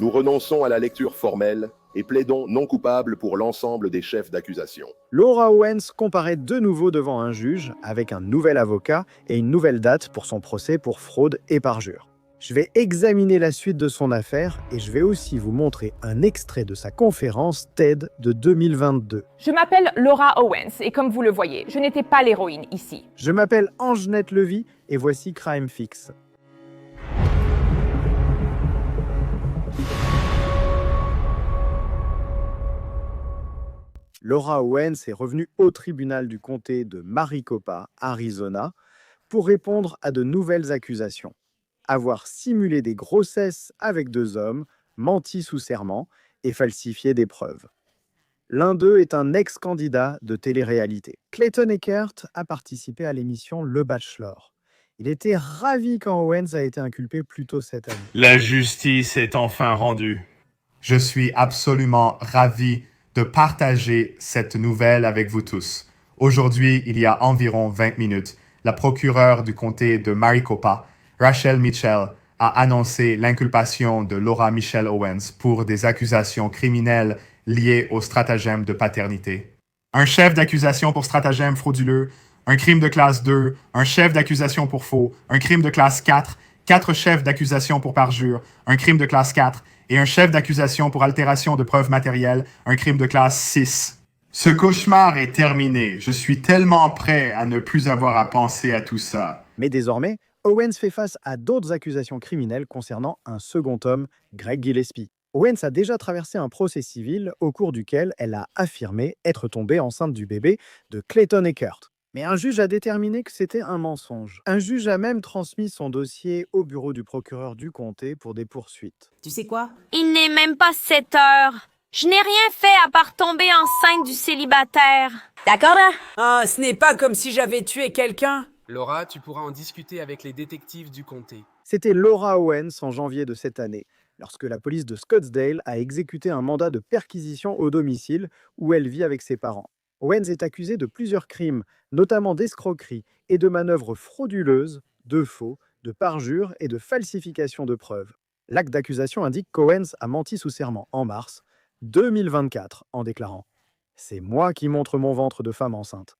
Nous renonçons à la lecture formelle et plaidons non coupable pour l'ensemble des chefs d'accusation. Laura Owens comparaît de nouveau devant un juge avec un nouvel avocat et une nouvelle date pour son procès pour fraude et parjure. Je vais examiner la suite de son affaire et je vais aussi vous montrer un extrait de sa conférence TED de 2022. Je m'appelle Laura Owens et comme vous le voyez, je n'étais pas l'héroïne ici. Je m'appelle Angenette Levy et voici Crime Fix. Laura Owens est revenue au tribunal du comté de Maricopa, Arizona, pour répondre à de nouvelles accusations. Avoir simulé des grossesses avec 2 hommes, menti sous serment et falsifié des preuves. L'un d'eux est un ex-candidat de télé-réalité. Clayton Eckert a participé à l'émission Le Bachelor. Il était ravi quand Owens a été inculpé plus tôt cette année. La justice est enfin rendue. Je suis absolument ravi de partager cette nouvelle avec vous tous. Aujourd'hui, il y a environ 20 minutes, la procureure du comté de Maricopa, Rachel Mitchell, a annoncé l'inculpation de Laura Michelle Owens pour des accusations criminelles liées au stratagème de paternité. Un chef d'accusation pour stratagème frauduleux, un crime de classe 2, un chef d'accusation pour faux, un crime de classe 4, 4 chefs d'accusation pour parjure, un crime de classe 4, et un chef d'accusation pour altération de preuves matérielles, un crime de classe 6. Ce cauchemar est terminé. Je suis tellement prêt à ne plus avoir à penser à tout ça. Mais désormais, Owens fait face à d'autres accusations criminelles concernant un second homme, Greg Gillespie. Owens a déjà traversé un procès civil au cours duquel elle a affirmé être tombée enceinte du bébé de Clayton Eckert. Mais un juge a déterminé que c'était un mensonge. Un juge a même transmis son dossier au bureau du procureur du comté pour des poursuites. Tu sais quoi? Il n'est même pas 7 heures. Je n'ai rien fait à part tomber enceinte du célibataire. D'accord là? Ah, ce n'est pas comme si j'avais tué quelqu'un. Laura, tu pourras en discuter avec les détectives du comté. C'était Laura Owens en janvier de cette année, lorsque la police de Scottsdale a exécuté un mandat de perquisition au domicile où elle vit avec ses parents. Owens est accusée de plusieurs crimes, notamment d'escroquerie et de manœuvres frauduleuses, de faux, de parjure et de falsification de preuves. L'acte d'accusation indique qu'Owens a menti sous serment en mars 2024 en déclarant « C'est moi qui montre mon ventre de femme enceinte ».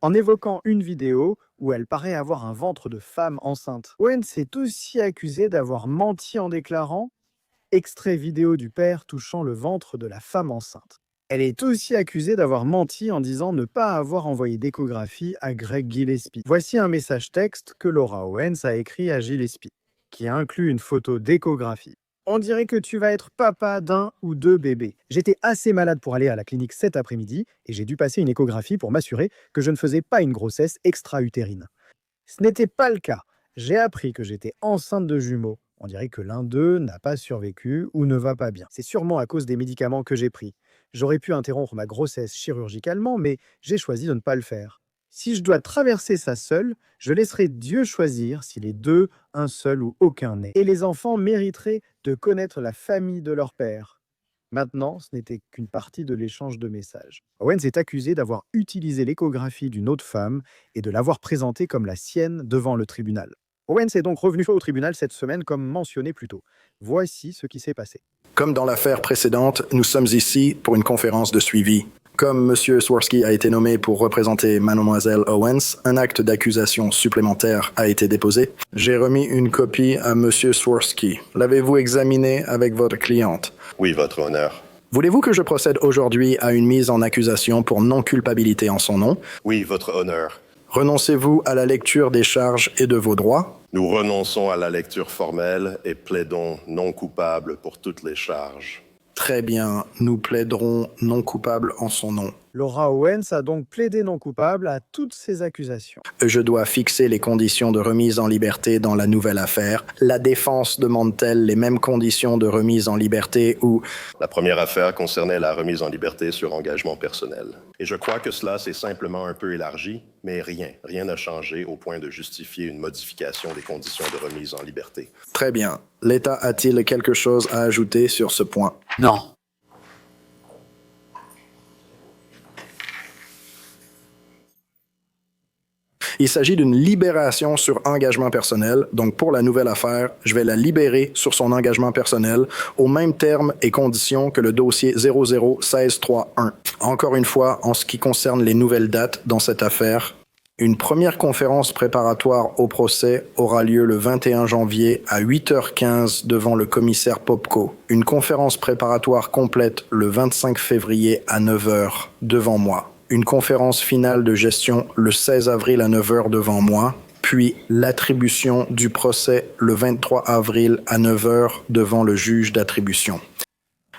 En évoquant une vidéo où elle paraît avoir un ventre de femme enceinte. Owens est aussi accusée d'avoir menti en déclarant « Extrait vidéo du père touchant le ventre de la femme enceinte ». Elle est aussi accusée d'avoir menti en disant ne pas avoir envoyé d'échographie à Greg Gillespie. Voici un message texte que Laura Owens a écrit à Gillespie, qui inclut une photo d'échographie. On dirait que tu vas être papa d'un ou 2 bébés. J'étais assez malade pour aller à la clinique cet après-midi et j'ai dû passer une échographie pour m'assurer que je ne faisais pas une grossesse extra-utérine. Ce n'était pas le cas. J'ai appris que j'étais enceinte de jumeaux. On dirait que l'un d'eux n'a pas survécu ou ne va pas bien. C'est sûrement à cause des médicaments que j'ai pris. J'aurais pu interrompre ma grossesse chirurgicalement, mais j'ai choisi de ne pas le faire. Si je dois traverser ça seul, je laisserai Dieu choisir s'il est 2, un seul ou aucun né. Et les enfants mériteraient de connaître la famille de leur père. Maintenant, ce n'était qu'une partie de l'échange de messages. Owens est accusé d'avoir utilisé l'échographie d'une autre femme et de l'avoir présentée comme la sienne devant le tribunal. Owens est donc revenu au tribunal cette semaine comme mentionné plus tôt. Voici ce qui s'est passé. Comme dans l'affaire précédente, nous sommes ici pour une conférence de suivi. Comme M. Swirsky a été nommé pour représenter Mademoiselle Owens, un acte d'accusation supplémentaire a été déposé. J'ai remis une copie à M. Swirsky. L'avez-vous examiné avec votre cliente? Oui, votre honneur. Voulez-vous que je procède aujourd'hui à une mise en accusation pour non-culpabilité en son nom? Oui, votre honneur. Renoncez-vous à la lecture des charges et de vos droits? Nous renonçons à la lecture formelle et plaidons non coupable pour toutes les charges. Très bien, nous plaiderons non coupable en son nom. Laura Owens a donc plaidé non coupable à toutes ces accusations. Je dois fixer les conditions de remise en liberté dans la nouvelle affaire. La défense demande-t-elle les mêmes conditions de remise en liberté ou... La première affaire concernait la remise en liberté sur engagement personnel. Et je crois que cela s'est simplement un peu élargi, mais rien n'a changé au point de justifier une modification des conditions de remise en liberté. Très bien. L'État a-t-il quelque chose à ajouter sur ce point? Non. Il s'agit d'une libération sur engagement personnel. Donc, pour la nouvelle affaire, je vais la libérer sur son engagement personnel aux mêmes termes et conditions que le dossier 0016331. Encore une fois, en ce qui concerne les nouvelles dates dans cette affaire, une première conférence préparatoire au procès aura lieu le 21 janvier à 8h15 devant le commissaire Popko. Une conférence préparatoire complète le 25 février à 9h devant moi. Une conférence finale de gestion le 16 avril à 9h devant moi. Puis l'attribution du procès le 23 avril à 9h devant le juge d'attribution.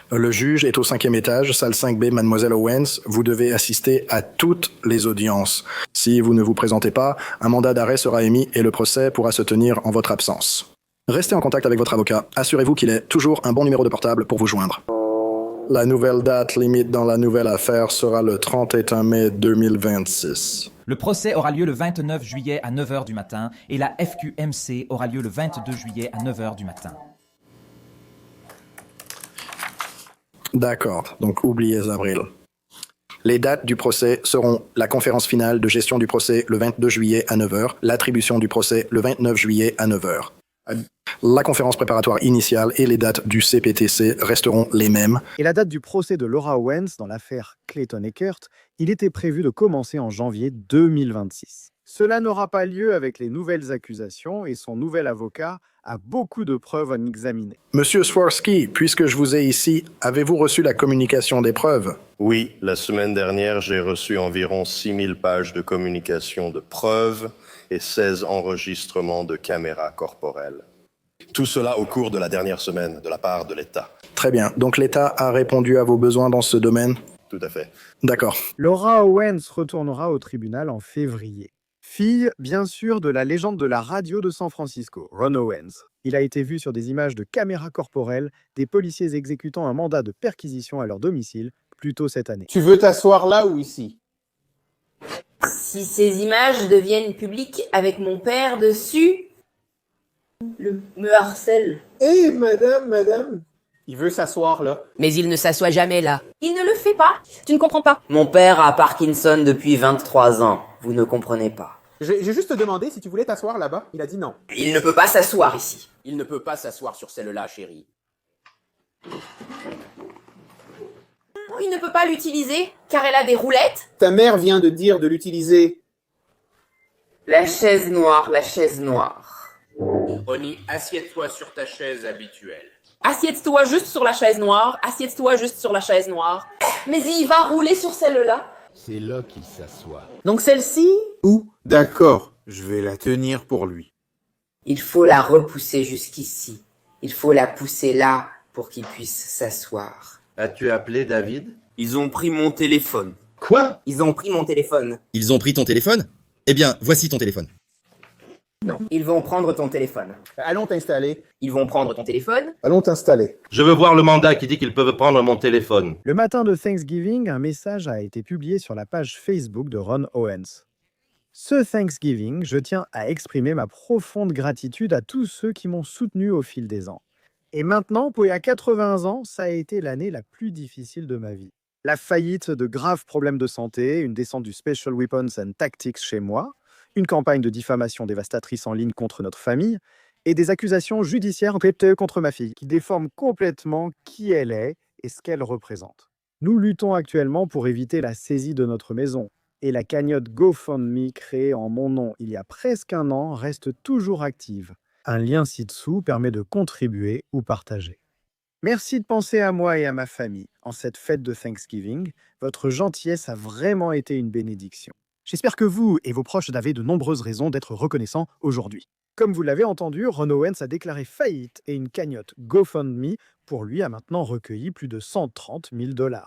Le juge est au 5e étage, salle 5B, Mademoiselle Owens. Vous devez assister à toutes les audiences. Si vous ne vous présentez pas, un mandat d'arrêt sera émis et le procès pourra se tenir en votre absence. Restez en contact avec votre avocat. Assurez-vous qu'il ait toujours un bon numéro de portable pour vous joindre. La nouvelle date limite dans la nouvelle affaire sera le 31 mai 2026. Le procès aura lieu le 29 juillet à 9h du matin et la FQMC aura lieu le 22 juillet à 9h du matin. D'accord, donc oubliez avril. Les dates du procès seront la conférence finale de gestion du procès le 22 juillet à 9h, l'attribution du procès le 29 juillet à 9h. La conférence préparatoire initiale et les dates du CPTC resteront les mêmes. Et la date du procès de Laura Owens dans l'affaire Clayton Eckert, il était prévu de commencer en janvier 2026. Cela n'aura pas lieu avec les nouvelles accusations et son nouvel avocat a beaucoup de preuves à examiner. Monsieur Swarsky, puisque je vous ai ici, avez-vous reçu la communication des preuves? Oui, la semaine dernière, j'ai reçu environ 6000 pages de communication de preuves et 16 enregistrements de caméras corporelles. Tout cela au cours de la dernière semaine, de la part de l'État. Très bien. Donc l'État a répondu à vos besoins dans ce domaine? Tout à fait. D'accord. Laura Owens retournera au tribunal en février. Fille, bien sûr, de la légende de la radio de San Francisco, Ron Owens. Il a été vu sur des images de caméras corporelles des policiers exécutant un mandat de perquisition à leur domicile plus tôt cette année. Tu veux t'asseoir là ou ici? Si ces images deviennent publiques avec mon père dessus, me harcèle. Hé, madame. Il veut s'asseoir là. Mais il ne s'assoit jamais là. Il ne le fait pas. Tu ne comprends pas. Mon père a Parkinson depuis 23 ans. Vous ne comprenez pas. J'ai juste demandé si tu voulais t'asseoir là-bas. Il a dit non. Il ne peut pas s'asseoir ici. Il ne peut pas s'asseoir sur celle-là, chérie. Il ne peut pas l'utiliser, car elle a des roulettes. Ta mère vient de dire de l'utiliser. La chaise noire. Ronnie, assieds-toi sur ta chaise habituelle. Assieds-toi juste sur la chaise noire. Mais il va rouler sur celle-là. C'est là qu'il s'assoit. Donc celle-ci? Où? D'accord, je vais la tenir pour lui. Il faut la repousser jusqu'ici. Il faut la pousser là pour qu'il puisse s'asseoir. As-tu appelé David? Ils ont pris mon téléphone. Quoi? Ils ont pris mon téléphone. Ils ont pris ton téléphone? Eh bien, voici ton téléphone. Non. Ils vont prendre ton téléphone. Allons t'installer. Ils vont prendre ton téléphone. Allons t'installer. Je veux voir le mandat qui dit qu'ils peuvent prendre mon téléphone. Le matin de Thanksgiving, un message a été publié sur la page Facebook de Ron Owens. Ce Thanksgiving, je tiens à exprimer ma profonde gratitude à tous ceux qui m'ont soutenu au fil des ans. Et maintenant, pour il y a 80 ans, ça a été l'année la plus difficile de ma vie. La faillite de graves problèmes de santé, une descente du Special Weapons and Tactics chez moi, une campagne de diffamation dévastatrice en ligne contre notre famille et des accusations judiciaires enquêtées contre ma fille qui déforment complètement qui elle est et ce qu'elle représente. Nous luttons actuellement pour éviter la saisie de notre maison et la cagnotte GoFundMe créée en mon nom il y a presque un an reste toujours active. Un lien ci-dessous permet de contribuer ou partager. Merci de penser à moi et à ma famille en cette fête de Thanksgiving. Votre gentillesse a vraiment été une bénédiction. J'espère que vous et vos proches avez de nombreuses raisons d'être reconnaissants aujourd'hui. Comme vous l'avez entendu, Ron Owens a déclaré faillite et une cagnotte GoFundMe pour lui a maintenant recueilli plus de 130 000 $.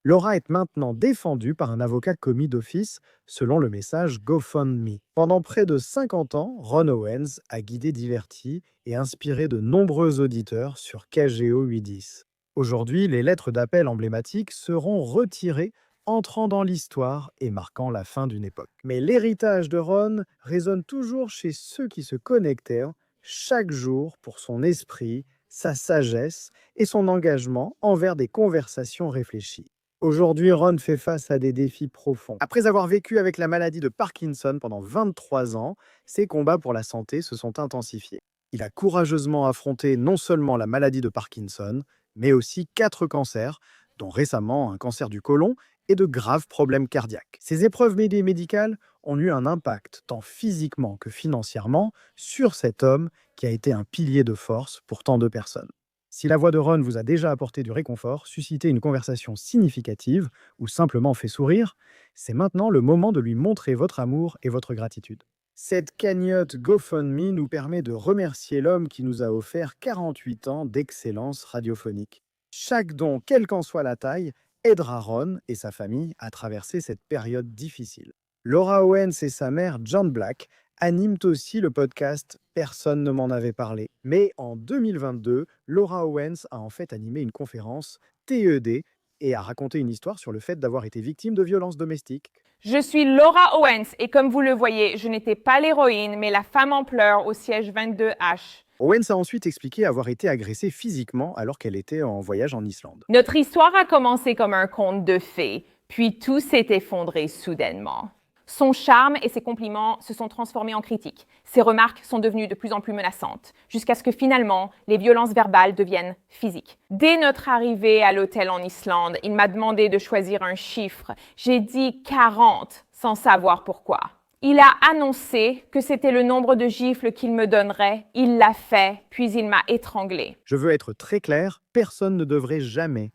Laura est maintenant défendue par un avocat commis d'office selon le message GoFundMe. Pendant près de 50 ans, Ron Owens a guidé, diverti et inspiré de nombreux auditeurs sur KGO 810. Aujourd'hui, les lettres d'appel emblématiques seront retirées, entrant dans l'histoire et marquant la fin d'une époque. Mais l'héritage de Ron résonne toujours chez ceux qui se connectèrent chaque jour pour son esprit, sa sagesse et son engagement envers des conversations réfléchies. Aujourd'hui, Ron fait face à des défis profonds. Après avoir vécu avec la maladie de Parkinson pendant 23 ans, ses combats pour la santé se sont intensifiés. Il a courageusement affronté non seulement la maladie de Parkinson, mais aussi 4 cancers, dont récemment un cancer du côlon et de graves problèmes cardiaques. Ces épreuves médicales ont eu un impact, tant physiquement que financièrement, sur cet homme qui a été un pilier de force pour tant de personnes. Si la voix de Ron vous a déjà apporté du réconfort, suscité une conversation significative ou simplement fait sourire, c'est maintenant le moment de lui montrer votre amour et votre gratitude. Cette cagnotte GoFundMe nous permet de remercier l'homme qui nous a offert 48 ans d'excellence radiophonique. Chaque don, quelle qu'en soit la taille, aidera Ron et sa famille à traverser cette période difficile. Laura Owens et sa mère, John Black, animent aussi le podcast « Personne ne m'en avait parlé ». Mais en 2022, Laura Owens a en fait animé une conférence TED et a raconté une histoire sur le fait d'avoir été victime de violences domestiques. Je suis Laura Owens et comme vous le voyez, je n'étais pas l'héroïne, mais la femme en pleurs au siège 22H. Owens a ensuite expliqué avoir été agressée physiquement alors qu'elle était en voyage en Islande. Notre histoire a commencé comme un conte de fées, puis tout s'est effondré soudainement. Son charme et ses compliments se sont transformés en critiques. Ses remarques sont devenues de plus en plus menaçantes, jusqu'à ce que finalement, les violences verbales deviennent physiques. Dès notre arrivée à l'hôtel en Islande, il m'a demandé de choisir un chiffre. J'ai dit 40, sans savoir pourquoi. Il a annoncé que c'était le nombre de gifles qu'il me donnerait. Il l'a fait, puis il m'a étranglée. Je veux être très clair, personne ne devrait jamais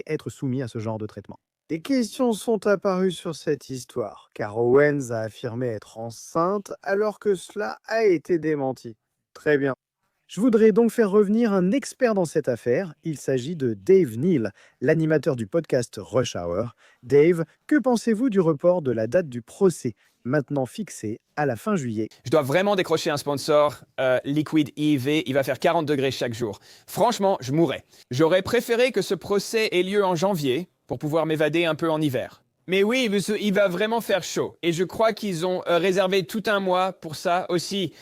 être soumis à ce genre de traitement. Des questions sont apparues sur cette histoire, car Owens a affirmé être enceinte alors que cela a été démenti. Très bien. Je voudrais donc faire revenir un expert dans cette affaire. Il s'agit de Dave Neal, l'animateur du podcast Rush Hour. Dave, que pensez-vous du report de la date du procès, maintenant fixé à la fin juillet? Je dois vraiment décrocher un sponsor, Liquid IV, il va faire 40 degrés chaque jour. Franchement, je mourrais. J'aurais préféré que ce procès ait lieu en janvier, pour pouvoir m'évader un peu en hiver. Mais oui, il va vraiment faire chaud. Et je crois qu'ils ont réservé tout un mois pour ça aussi.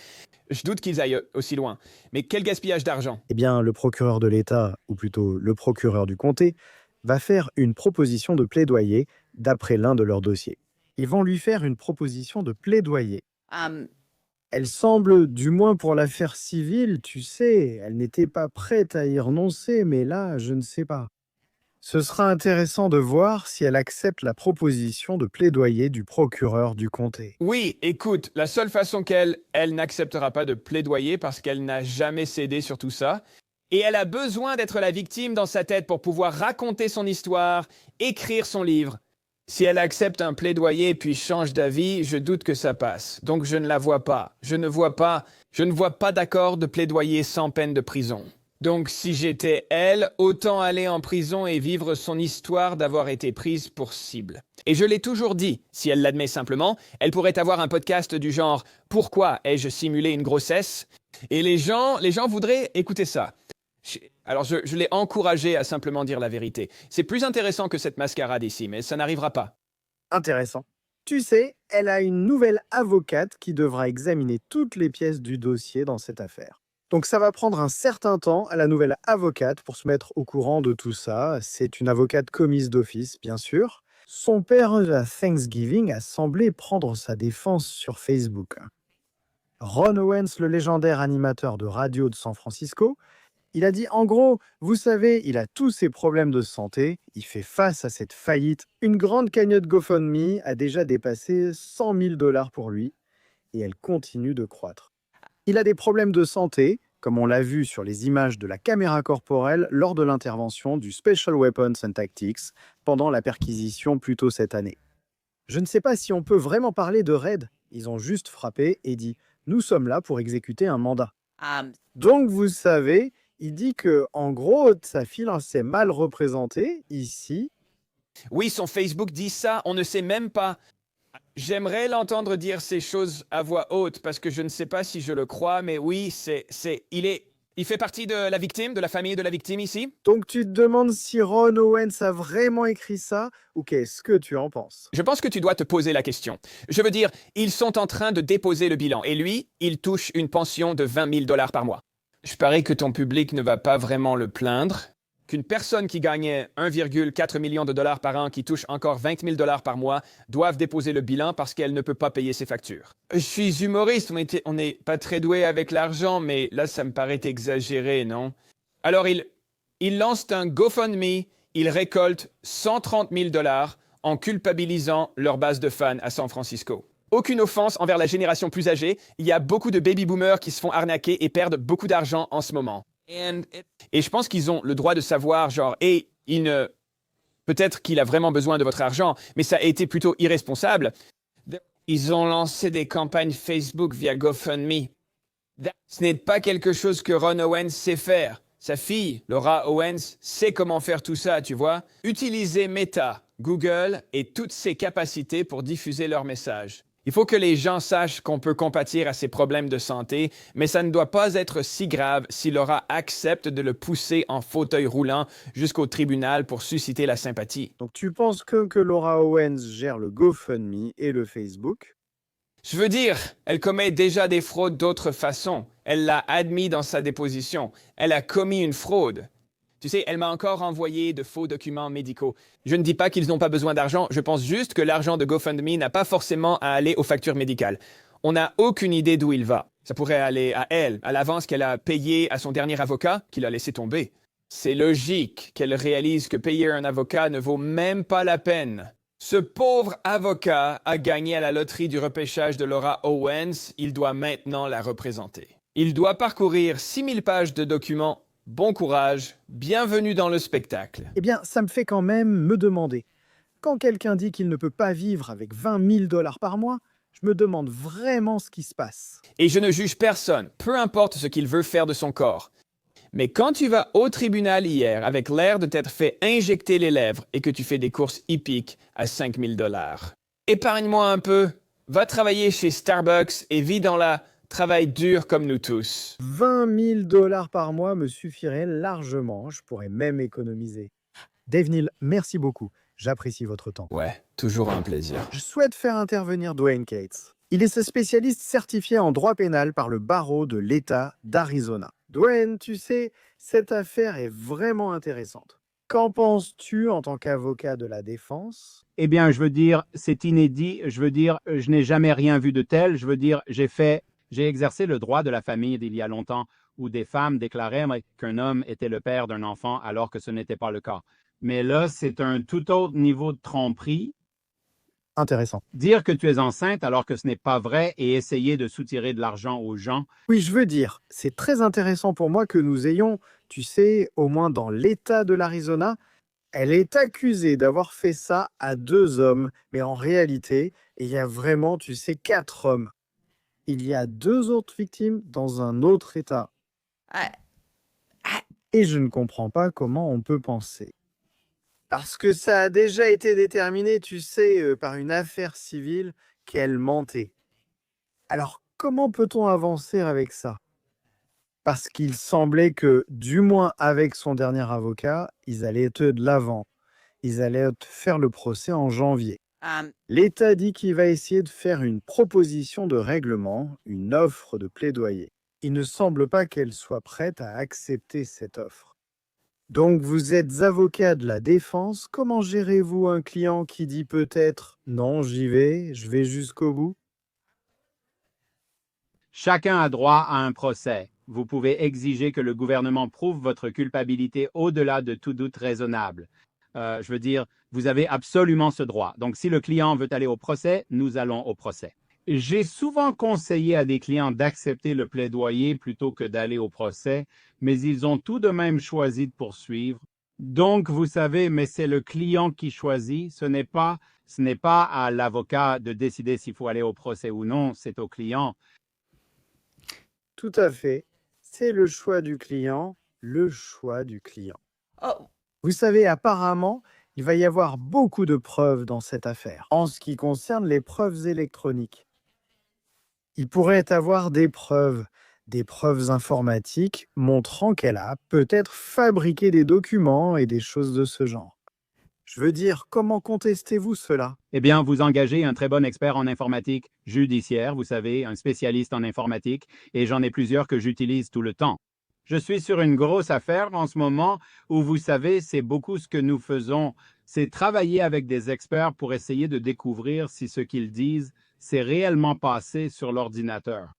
Je doute qu'ils aillent aussi loin. Mais quel gaspillage d'argent. Eh bien, le procureur de l'État, ou plutôt le procureur du comté, va faire une proposition de plaidoyer d'après l'un de leurs dossiers. Ils vont lui faire une proposition de plaidoyer. Elle semble, du moins pour l'affaire civile, tu sais, elle n'était pas prête à y renoncer, mais là, je ne sais pas. Ce sera intéressant de voir si elle accepte la proposition de plaidoyer du procureur du comté. Oui, écoute, la seule façon qu'elle n'acceptera pas de plaidoyer parce qu'elle n'a jamais cédé sur tout ça. Et elle a besoin d'être la victime dans sa tête pour pouvoir raconter son histoire, écrire son livre. Si elle accepte un plaidoyer puis change d'avis, je doute que ça passe. Donc je ne la vois pas. Je ne vois pas d'accord de plaidoyer sans peine de prison. Donc si j'étais elle, autant aller en prison et vivre son histoire d'avoir été prise pour cible. Et je l'ai toujours dit, si elle l'admet simplement, elle pourrait avoir un podcast du genre « Pourquoi ai-je simulé une grossesse ?» Et les gens voudraient écouter ça. Alors je l'ai encouragée à simplement dire la vérité. C'est plus intéressant que cette mascarade ici, mais ça n'arrivera pas. Intéressant. Tu sais, elle a une nouvelle avocate qui devra examiner toutes les pièces du dossier dans cette affaire. Donc ça va prendre un certain temps à la nouvelle avocate pour se mettre au courant de tout ça. C'est une avocate commise d'office, bien sûr. Son père à Thanksgiving a semblé prendre sa défense sur Facebook. Ron Owens, le légendaire animateur de radio de San Francisco, il a dit en gros, vous savez, il a tous ses problèmes de santé, il fait face à cette faillite. Une grande cagnotte GoFundMe a déjà dépassé 100 000 $ pour lui et elle continue de croître. Il a des problèmes de santé, comme on l'a vu sur les images de la caméra corporelle lors de l'intervention du Special Weapons and Tactics pendant la perquisition plus tôt cette année. Je ne sais pas si on peut vraiment parler de raid. Ils ont juste frappé et dit « Nous sommes là pour exécuter un mandat ». Donc vous savez, il dit que en gros, sa fille s'est mal représentée ici. Oui, son Facebook dit ça, on ne sait même pas. J'aimerais l'entendre dire ces choses à voix haute parce que je ne sais pas si je le crois, mais oui, il fait partie de la victime, de la famille de la victime ici. Donc tu te demandes si Ron Owens a vraiment écrit ça ou qu'est-ce que tu en penses? Je pense que tu dois te poser la question. Je veux dire, ils sont en train de déposer le bilan et lui, il touche une pension de 20 000 $ par mois. Je parie que ton public ne va pas vraiment le plaindre, qu'une personne qui gagnait 1,4 million de dollars par an, qui touche encore 20 000 dollars par mois, doive déposer le bilan parce qu'elle ne peut pas payer ses factures. Je suis humoriste, on n'est pas très doué avec l'argent, mais là, ça me paraît exagéré, non? Alors, il lance un GoFundMe, il récolte 130 000 dollars en culpabilisant leur base de fans à San Francisco. Aucune offense envers la génération plus âgée, il y a beaucoup de baby-boomers qui se font arnaquer et perdent beaucoup d'argent en ce moment. Et je pense qu'ils ont le droit de savoir, genre, peut-être qu'il a vraiment besoin de votre argent, mais ça a été plutôt irresponsable. Ils ont lancé des campagnes Facebook via GoFundMe. Ce n'est pas quelque chose que Ron Owens sait faire. Sa fille, Laura Owens, sait comment faire tout ça, tu vois. Utiliser Meta, Google et toutes ses capacités pour diffuser leur message. Il faut que les gens sachent qu'on peut compatir à ces problèmes de santé, mais ça ne doit pas être si grave si Laura accepte de le pousser en fauteuil roulant jusqu'au tribunal pour susciter la sympathie. Donc tu penses que Laura Owens gère le GoFundMe et le Facebook? Je veux dire, elle commet déjà des fraudes d'autres façons. Elle l'a admis dans sa déposition. Elle a commis une fraude. Tu sais, elle m'a encore envoyé de faux documents médicaux. Je ne dis pas qu'ils n'ont pas besoin d'argent, je pense juste que l'argent de GoFundMe n'a pas forcément à aller aux factures médicales. On n'a aucune idée d'où il va. Ça pourrait aller à elle, à l'avance qu'elle a payée à son dernier avocat, qu'il a laissé tomber. C'est logique qu'elle réalise que payer un avocat ne vaut même pas la peine. Ce pauvre avocat a gagné à la loterie du repêchage de Laura Owens, il doit maintenant la représenter. Il doit parcourir 6000 pages de documents. Bon courage, bienvenue dans le spectacle. Eh bien, ça me fait quand même me demander. Quand quelqu'un dit qu'il ne peut pas vivre avec 20 000 dollars par mois, je me demande vraiment ce qui se passe. Et je ne juge personne, peu importe ce qu'il veut faire de son corps. Mais quand tu vas au tribunal hier avec l'air de t'être fait injecter les lèvres et que tu fais des courses hippiques à 5 000 dollars, épargne-moi un peu, va travailler chez Starbucks et vis dans la travail dur comme nous tous. 20 000 dollars par mois me suffirait largement, je pourrais même économiser. Dave Neal, merci beaucoup, j'apprécie votre temps. Ouais, toujours un plaisir. Je souhaite faire intervenir Dwayne Cates. Il est ce spécialiste certifié en droit pénal par le barreau de l'État d'Arizona. Dwayne, tu sais, cette affaire est vraiment intéressante. Qu'en penses-tu en tant qu'avocat de la défense? Eh bien, je veux dire, c'est inédit. Je veux dire, je n'ai jamais rien vu de tel. Je veux dire, j'ai exercé le droit de la famille d'il y a longtemps où des femmes déclaraient qu'un homme était le père d'un enfant alors que ce n'était pas le cas. Mais là, c'est un tout autre niveau de tromperie. Intéressant. Dire que tu es enceinte alors que ce n'est pas vrai et essayer de soutirer de l'argent aux gens. Oui, je veux dire, c'est très intéressant pour moi que nous ayons, tu sais, au moins dans l'État de l'Arizona, elle est accusée d'avoir fait ça à 2 hommes. Mais en réalité, il y a vraiment, tu sais, 4 hommes. Il y a 2 autres victimes dans un autre État. Et je ne comprends pas comment on peut penser. Parce que ça a déjà été déterminé, tu sais, par une affaire civile qu'elle mentait. Alors, comment peut-on avancer avec ça? Parce qu'il semblait que, du moins avec son dernier avocat, ils allaient être de l'avant. Ils allaient faire le procès en janvier. L'État dit qu'il va essayer de faire une proposition de règlement, une offre de plaidoyer. Il ne semble pas qu'elle soit prête à accepter cette offre. Donc vous êtes avocat de la défense, comment gérez-vous un client qui dit peut-être « non, j'y vais, je vais jusqu'au bout » Chacun a droit à un procès. Vous pouvez exiger que le gouvernement prouve votre culpabilité au-delà de tout doute raisonnable. Je veux dire, vous avez absolument ce droit. Donc, si le client veut aller au procès, nous allons au procès. J'ai souvent conseillé à des clients d'accepter le plaidoyer plutôt que d'aller au procès, mais ils ont tout de même choisi de poursuivre. Donc, vous savez, mais c'est le client qui choisit. Ce n'est pas à l'avocat de décider s'il faut aller au procès ou non, c'est au client. Tout à fait. C'est le choix du client, le choix du client. Vous savez, apparemment, il va y avoir beaucoup de preuves dans cette affaire, en ce qui concerne les preuves électroniques. Il pourrait avoir des preuves informatiques montrant qu'elle a peut-être fabriqué des documents et des choses de ce genre. Je veux dire, comment contestez-vous cela? Eh bien, vous engagez un très bon expert en informatique judiciaire, vous savez, un spécialiste en informatique, et j'en ai plusieurs que j'utilise tout le temps. Je suis sur une grosse affaire en ce moment où, vous savez, c'est beaucoup ce que nous faisons. C'est travailler avec des experts pour essayer de découvrir si ce qu'ils disent s'est réellement passé sur l'ordinateur.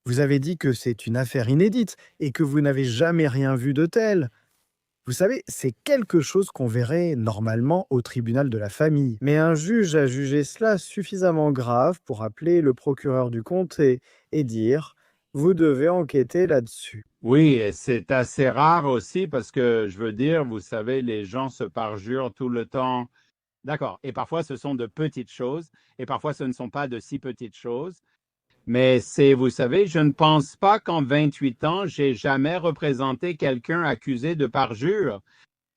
Vous avez dit que c'est une affaire inédite et que vous n'avez jamais rien vu de tel. Vous savez, c'est quelque chose qu'on verrait normalement au tribunal de la famille. Mais un juge a jugé cela suffisamment grave pour appeler le procureur du comté et dire « Vous devez enquêter là-dessus ». Oui, et c'est assez rare aussi parce que, je veux dire, vous savez, les gens se parjurent tout le temps. D'accord. Et parfois, ce sont de petites choses et parfois, ce ne sont pas de si petites choses. Mais vous savez, je ne pense pas qu'en 28 ans, j'ai jamais représenté quelqu'un accusé de parjure.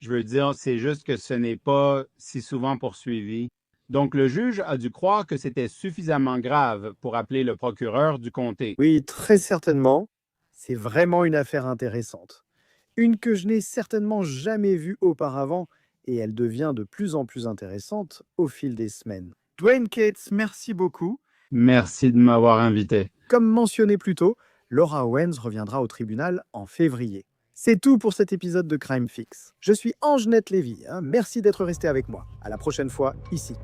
Je veux dire, c'est juste que ce n'est pas si souvent poursuivi. Donc, le juge a dû croire que c'était suffisamment grave pour appeler le procureur du comté. Oui, très certainement. C'est vraiment une affaire intéressante. Une que je n'ai certainement jamais vue auparavant et elle devient de plus en plus intéressante au fil des semaines. Dwayne Cates, merci beaucoup. Merci de m'avoir invité. Comme mentionné plus tôt, Laura Owens reviendra au tribunal en février. C'est tout pour cet épisode de Crime Fix. Je suis Ange-Net Lévy. Merci d'être resté avec moi. À la prochaine fois, ici.